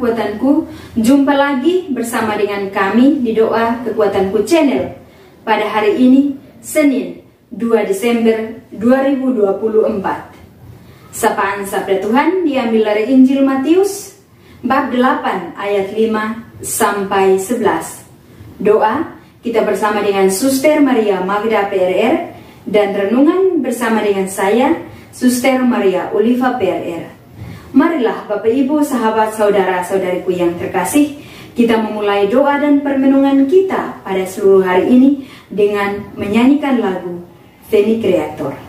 kekuatanku. Jumpa lagi bersama dengan kami di Doa Kekuatanku Channel pada hari ini, Senin 2 Desember 2024. Sapaan Sabda Tuhan diambil dari Injil Matius bab 8 ayat 5 sampai 11. Doa kita bersama dengan Suster Maria Magda PRR dan renungan bersama dengan saya, Suster Maria Oliva PRR. Marilah Bapak Ibu, sahabat, saudara-saudariku yang terkasih, kita memulai doa dan permenungan kita pada seluruh hari ini dengan menyanyikan lagu Veni Creator.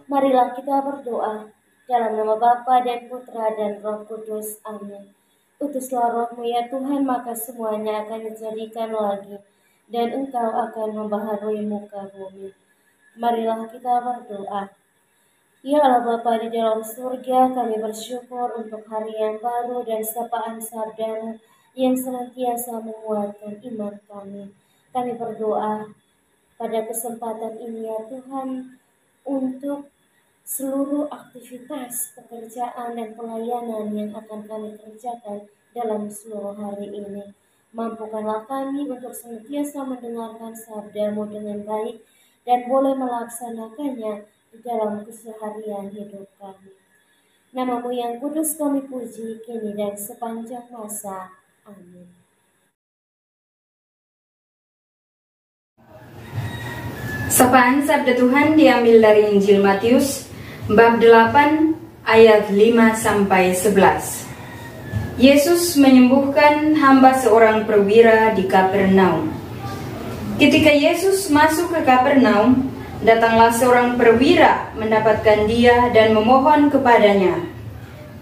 Marilah kita berdoa dalam nama Bapa dan Putra dan Roh Kudus. Amin. Utuslah Roh-Mu ya Tuhan, maka semuanya akan dijadikan lagi, dan Engkau akan membaharui muka bumi. Marilah kita berdoa. Ya Allah Bapa di dalam surga, kami bersyukur untuk hari yang baru dan sapaan sabda-Mu yang senantiasa menguatkan iman kami. Kami berdoa pada kesempatan ini ya Tuhan, untuk seluruh aktivitas pekerjaan dan pelayanan yang akan kami kerjakan dalam seluruh hari ini. Mampukanlah kami untuk senantiasa mendengarkan sabda-Mu dengan baik dan boleh melaksanakannya di dalam keseharian hidup kami. Nama-Mu yang kudus kami puji kini dan sepanjang masa. Amin. Sapaan Sabda Tuhan diambil dari Injil Matius bab 8 ayat 5 sampai 11. Yesus menyembuhkan hamba seorang perwira di Kapernaum. Ketika Yesus masuk ke Kapernaum, datanglah seorang perwira mendapatkan dia dan memohon kepadanya,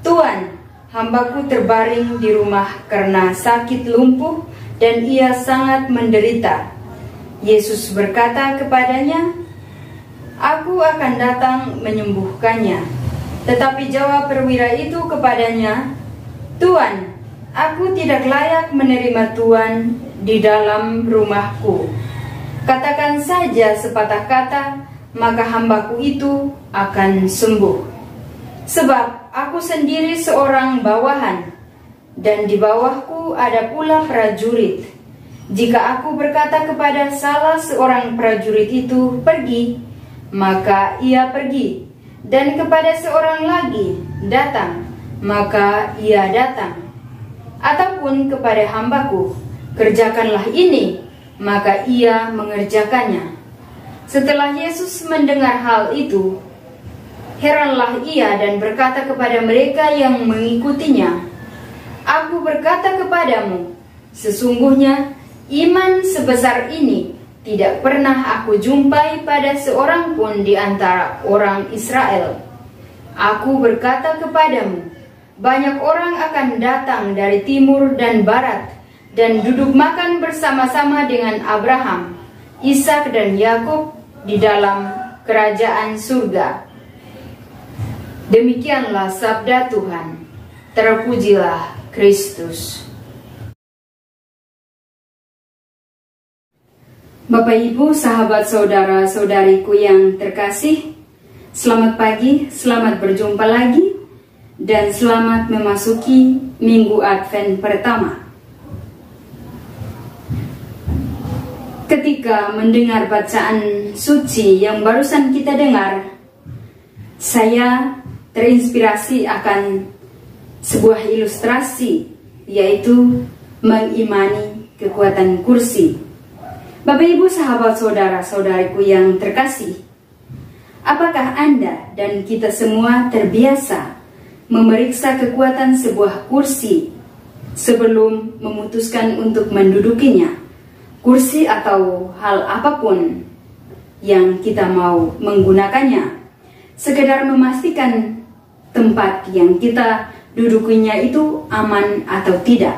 "Tuan, hambaku terbaring di rumah karena sakit lumpuh dan ia sangat menderita." Yesus berkata kepadanya, "Aku akan datang menyembuhkannya." Tetapi jawab perwira itu kepadanya, "Tuan, aku tidak layak menerima Tuan di dalam rumahku. Katakan saja sepatah kata, maka hambaku itu akan sembuh. Sebab aku sendiri seorang bawahan, dan di bawahku ada pula prajurit. Jika aku berkata kepada salah seorang prajurit itu, 'Pergi,' maka ia pergi, dan kepada seorang lagi, 'Datang,' maka ia datang. Ataupun kepada hambaku, 'Kerjakanlah ini,' maka ia mengerjakannya." Setelah Yesus mendengar hal itu, Heranlah ia dan berkata kepada mereka yang mengikutinya, "Aku berkata kepadamu, sesungguhnya iman sebesar ini tidak pernah aku jumpai pada seorang pun di antara orang Israel. Aku berkata kepadamu, banyak orang akan datang dari timur dan barat dan duduk makan bersama-sama dengan Abraham, Ishak dan Yakub di dalam kerajaan surga." Demikianlah sabda Tuhan. Terpujilah Kristus. Bapak Ibu, sahabat saudara-saudariku yang terkasih, selamat pagi, selamat berjumpa lagi, dan selamat memasuki Minggu Advent pertama. Ketika mendengar bacaan suci yang barusan kita dengar, saya terinspirasi akan sebuah ilustrasi, yaitu mengimani kekuatan kursi. Bapak Ibu, sahabat saudara-saudariku yang terkasih, apakah Anda dan kita semua terbiasa memeriksa kekuatan sebuah kursi sebelum memutuskan untuk mendudukinya? Kursi atau hal apapun yang kita mau menggunakannya, sekedar memastikan tempat yang kita dudukinya itu aman atau tidak.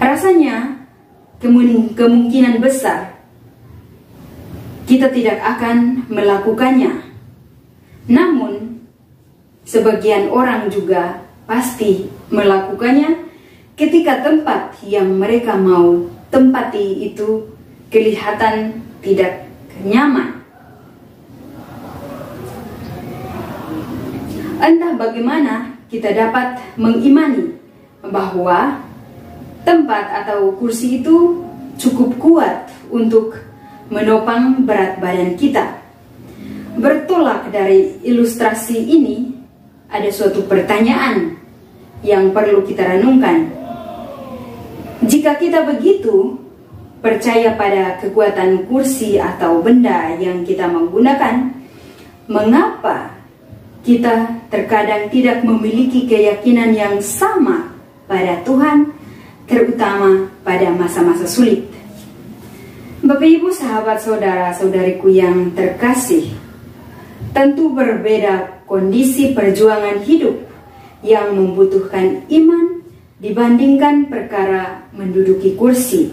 Rasanya kemungkinan besar kita tidak akan melakukannya. Namun sebagian orang juga pasti melakukannya ketika tempat yang mereka mau tempati itu kelihatan tidak nyaman. Entah bagaimana kita dapat mengimani bahwa tempat atau kursi itu cukup kuat untuk menopang berat badan kita. Bertolak dari ilustrasi ini, ada suatu pertanyaan yang perlu kita renungkan. Jika kita begitu percaya pada kekuatan kursi atau benda yang kita menggunakan, mengapa kita terkadang tidak memiliki keyakinan yang sama pada Tuhan, terutama pada masa-masa sulit? Bapak Ibu, sahabat saudara-saudariku yang terkasih, tentu berbeda kondisi perjuangan hidup yang membutuhkan iman dibandingkan perkara menduduki kursi.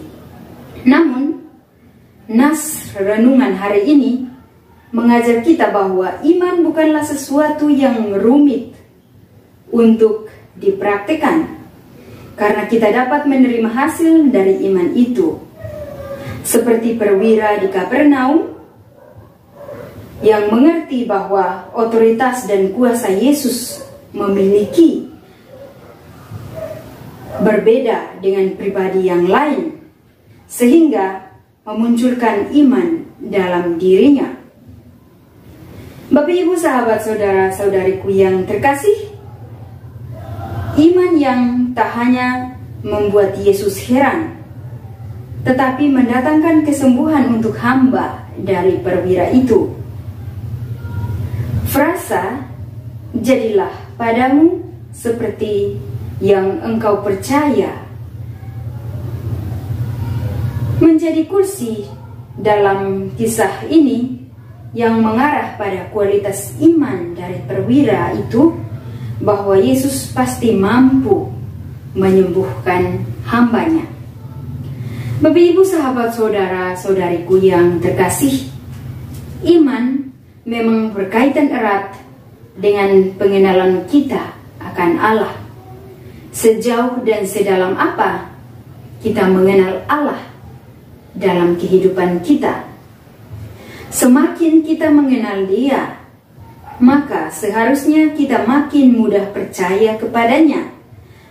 Namun, nas renungan hari ini mengajar kita bahwa iman bukanlah sesuatu yang rumit untuk dipraktikkan, karena kita dapat menerima hasil dari iman itu. Seperti perwira di Kapernaum yang mengerti bahwa otoritas dan kuasa Yesus memiliki berbeda dengan pribadi yang lain, sehingga memunculkan iman dalam dirinya. Bapak Ibu, sahabat saudara-saudariku yang terkasih, iman yang tak hanya membuat Yesus heran, tetapi mendatangkan kesembuhan untuk hamba dari perwira itu. Frasa "jadilah padamu seperti yang engkau percaya" menjadi kursi dalam kisah ini yang mengarah pada kualitas iman dari perwira itu, bahwa Yesus pasti mampu menyembuhkan hambanya. Bapak Ibu, sahabat saudara-saudariku yang terkasih, iman memang berkaitan erat dengan pengenalan kita akan Allah. Sejauh dan sedalam apa kita mengenal Allah dalam kehidupan kita? Semakin kita mengenal Dia, maka seharusnya kita makin mudah percaya kepadanya,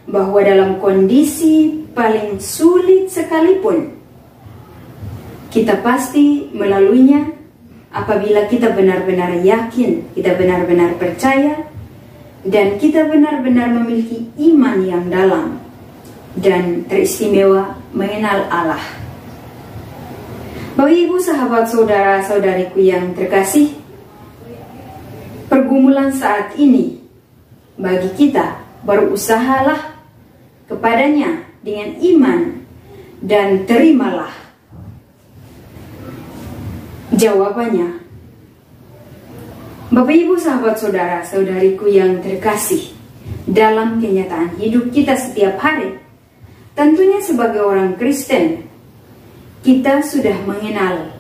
bahwa dalam kondisi paling sulit sekalipun, kita pasti melaluinya apabila kita benar-benar yakin, kita benar-benar percaya, dan kita benar-benar memiliki iman yang dalam dan teristimewa mengenal Allah. Bapak Ibu, sahabat saudara-saudariku yang terkasih, pergumulan saat ini, bagi kita berusahalah kepadanya dengan iman dan terimalah. Jawabannya, Bapak Ibu sahabat saudara saudariku yang terkasih, dalam kenyataan hidup kita setiap hari, tentunya sebagai orang Kristen, kita sudah mengenal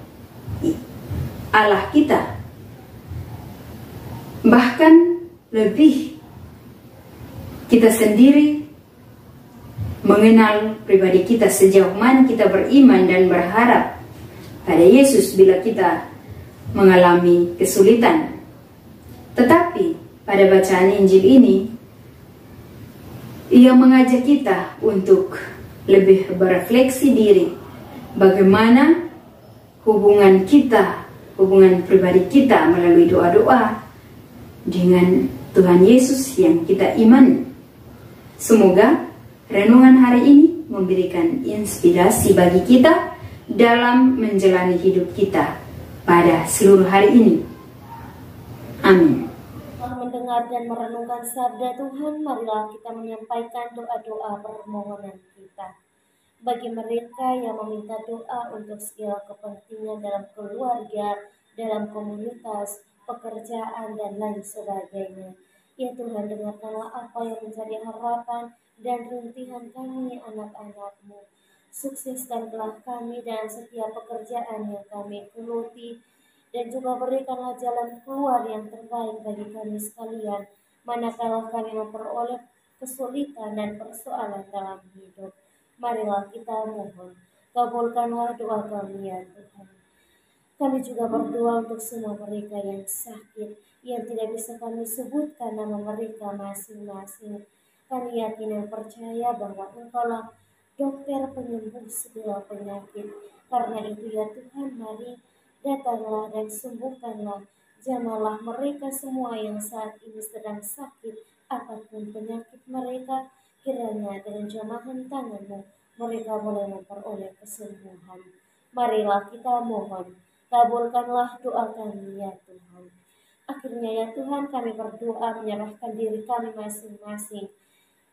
Allah kita. Bahkan lebih, kita sendiri mengenal pribadi kita sejauh mana kita beriman dan berharap pada Yesus bila kita mengalami kesulitan. Tetapi pada bacaan Injil ini, ia mengajak kita untuk lebih berefleksi diri bagaimana hubungan kita, hubungan pribadi kita melalui doa-doa dengan Tuhan Yesus yang kita imani. Semoga renungan hari ini memberikan inspirasi bagi kita dalam menjalani hidup kita pada seluruh hari ini. Amin. Mendengar dan merenungkan sabda Tuhan, marilah kita menyampaikan doa-doa permohonan kita. Bagi mereka yang meminta doa untuk segala kepentingan dalam keluarga, dalam komunitas, pekerjaan, dan lain sebagainya. Ya Tuhan, dengarkanlah apa yang menjadi harapan dan rintihan kami anak-anak-Mu. Sukseskanlah kami dalam setiap pekerjaan yang kami geluti, dan juga berikanlah jalan keluar yang terbaik bagi kami sekalian, manakala kami memperoleh kesulitan dan persoalan dalam hidup. Marilah kita mohon, kabulkanlah doa kami ya Tuhan. Kami juga berdoa untuk semua mereka yang sakit, yang tidak bisa kami sebutkan nama mereka masing-masing. Kami yakin dan percaya bahwa Engkaulah dokter penyembuh segala penyakit. Karena itu ya Tuhan, mari datanglah dan sembuhkanlah, jamahlah mereka semua yang saat ini sedang sakit, apapun penyakit mereka, kiranya dengan jamahan tangan-Mu mereka boleh memperoleh kesembuhan. Marilah kita mohon, kabulkanlah doa kami ya Tuhan. Akhirnya ya Tuhan, kami berdoa menyerahkan diri kami masing-masing.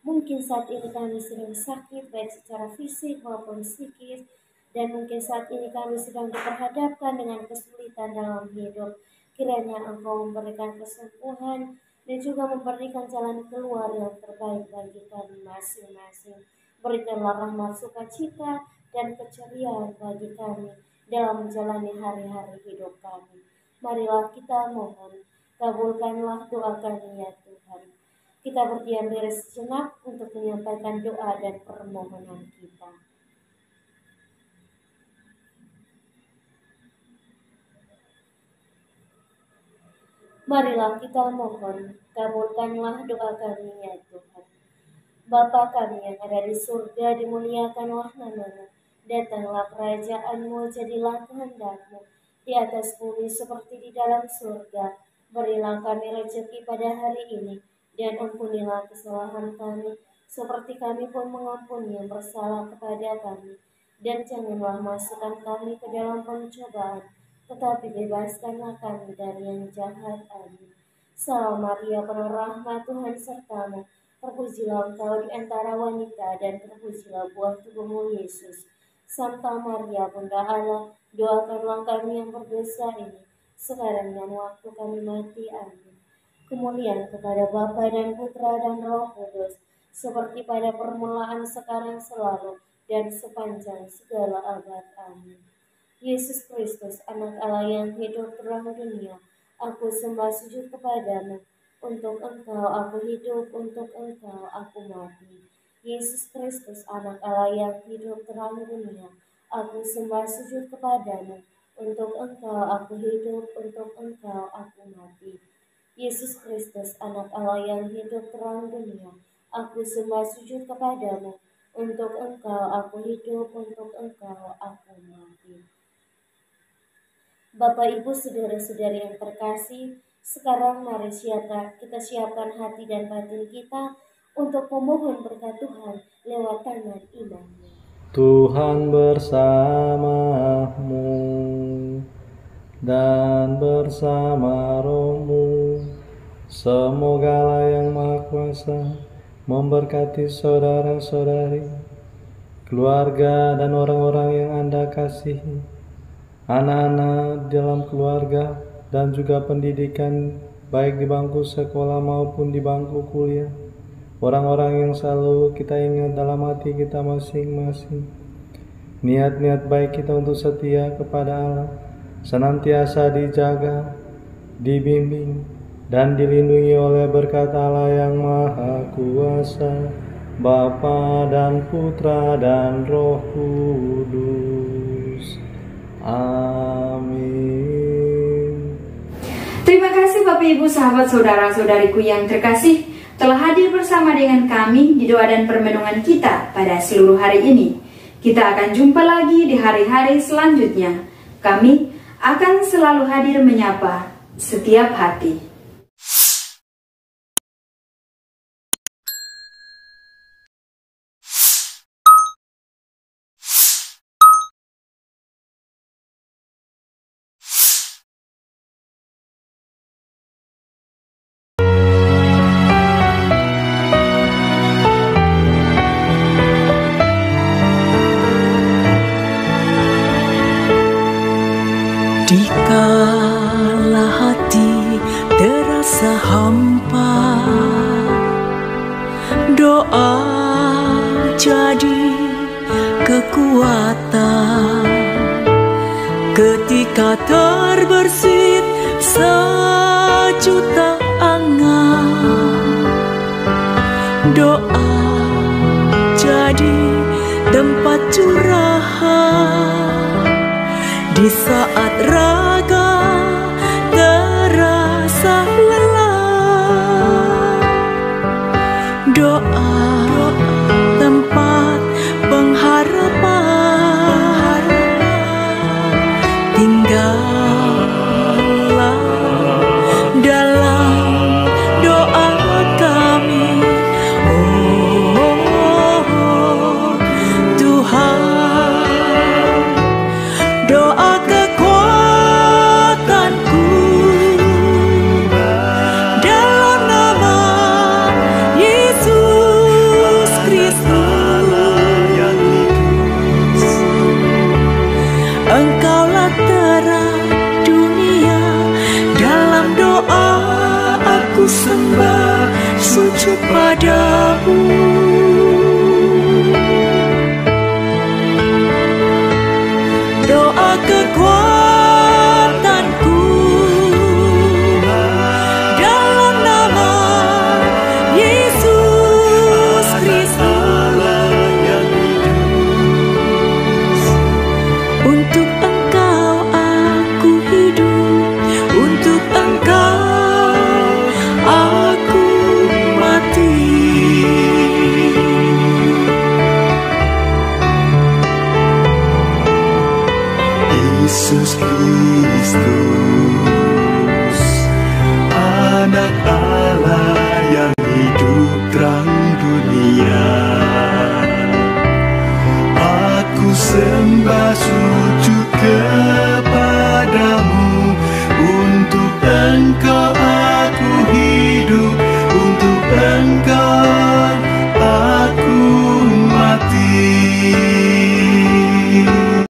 Mungkin saat ini kami sedang sakit, baik secara fisik maupun psikis, dan mungkin saat ini kami sedang diperhadapkan dengan kesulitan dalam hidup. Kiranya Engkau memberikan kesembuhan dan juga memberikan jalan keluar yang terbaik bagi kami masing-masing. Berikanlah rahmat sukacita dan keceriaan bagi kami dalam menjalani hari-hari hidup kami. Marilah kita mohon, kabulkanlah doa kami ya Tuhan. Kita berdiam diri sejenak untuk menyampaikan doa dan permohonan kita. Marilah kita mohon, kabulkanlah doa kami ya Tuhan. Bapa kami yang ada di surga, dimuliakanlah nama-Mu. Datanglah kerajaan-Mu, jadilah kehendak-Mu di atas bumi seperti di dalam surga. Berilah kami rezeki pada hari ini, dan ampunilah kesalahan kami, seperti kami pun mengampuni yang bersalah kepada kami. Dan janganlah masukkan kami ke dalam pencobaan, tetapi bebaskanlah kami dari yang jahat. Amin. Salam Maria, penuh rahmat, Tuhan serta-Mu. Terpujilah Engkau di antara wanita, dan terpujilah buah tubuh-Mu, Yesus. Santa Maria, Bunda Allah, doakanlah kami yang berdosa ini, sekarang dan waktu kami mati. Amin. Kemuliaan kepada Bapa dan Putra dan Roh Kudus, seperti pada permulaan, sekarang, selalu, dan sepanjang segala abad. Amin. Yesus Kristus, Anak Allah yang hidup terang dunia, aku sembah sujud kepadamu. Untuk Engkau aku hidup, untuk Engkau aku mati. Yesus Kristus, Anak Allah yang hidup terang dunia, aku sembah sujud kepadamu. Untuk Engkau aku hidup, untuk Engkau aku mati. Yesus Kristus, Anak Allah yang hidup terang dunia, aku sembah sujud kepadamu. Untuk Engkau aku hidup, untuk Engkau aku mati. Bapak, Ibu, saudara-saudari yang terkasih, sekarang mari kita siapkan hati dan batin kita untuk memohon berkat Tuhan lewat tangan imamnya. Tuhan bersamamu dan bersama rohmu. Semoga Allah yang Maha Kuasa memberkati saudara-saudari, keluarga dan orang-orang yang Anda kasihi, anak-anak dalam keluarga, dan juga pendidikan baik di bangku sekolah maupun di bangku kuliah. Orang-orang yang selalu kita ingat dalam hati kita masing-masing. Niat-niat baik kita untuk setia kepada Allah senantiasa dijaga, dibimbing, dan dilindungi oleh berkat Allah yang Maha Kuasa, Bapa dan Putra dan Roh Kudus. Amin. Terima kasih Bapak Ibu sahabat saudara-saudariku yang terkasih telah hadir bersama dengan kami di doa dan permenungan kita pada seluruh hari ini. Kita akan jumpa lagi di hari-hari selanjutnya. Kami akan selalu hadir menyapa setiap hati. Dikala hati terasa hampa, doa jadi kekuatan. Ketika terbersit sejuta angan, doa jadi tempat curahan. Di saat raga terasa lelah, doa tempat pengharapan. Tinggallah dalam doa kami, oh Tuhan. Doa kekuatanku dalam nama Yesus Kristus. Engkaulah terang dunia, dalam doa aku sembah sujud padamu. Doa kekuatanku dalam nama Yesus Kristus. Untuk Engkau aku hidup, untuk Engkau aku mati. Yesus Kristus, Anak Allah yang hidup terang dunia. Aku sembah sujud kepadamu, untuk Engkau